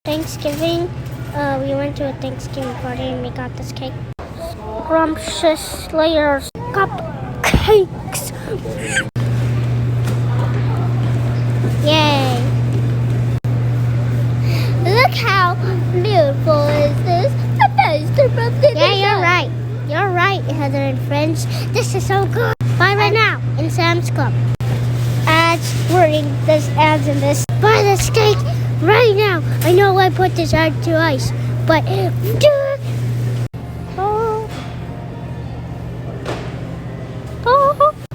Thanksgiving. We went to a Thanksgiving party and we got this cake. Scrumptious layers. Cupcakes. Yay. Look how beautiful is this. Yeah, you're right. You're right, Heather and friends. This is so good. Buy right now in Sam's Club. Ads, warning, there's ads in this. Buy this cake right now. I know I put this out to ice, but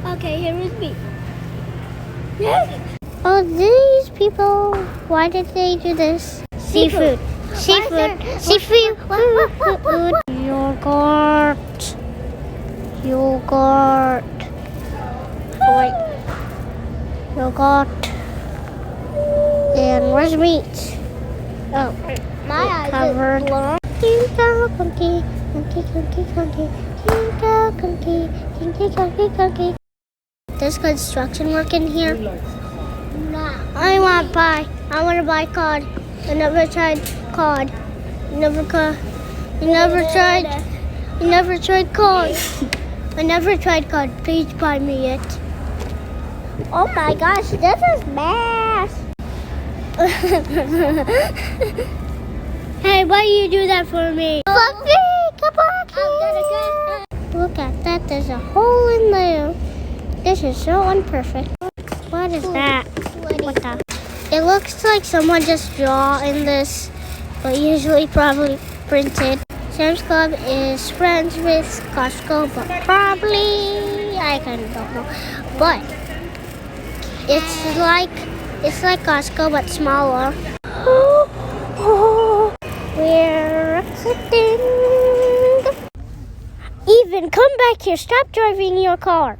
okay, here is me. Oh, these people, why did they do this? Seafood. Seafood. Seafood. Yogurt. Yogurt. Wait. Yogurt. And where's meat? Oh, my eyes covered. There's construction work in here. I want pie. I want to buy cod. I never tried cod. You never tried cod. I never tried cod. Please buy me it. Oh my gosh, this is mass. Hey, why do you do that for me? Fluffy, come on here. Look at that. There's a hole in there. This is so imperfect. What is that? What the? It looks like someone just draw in this, but usually probably printed. Sam's Club is friends with Costco, but probably I don't know. But it's like Costco but smaller. We're exiting. Even, come back here. Stop driving your car.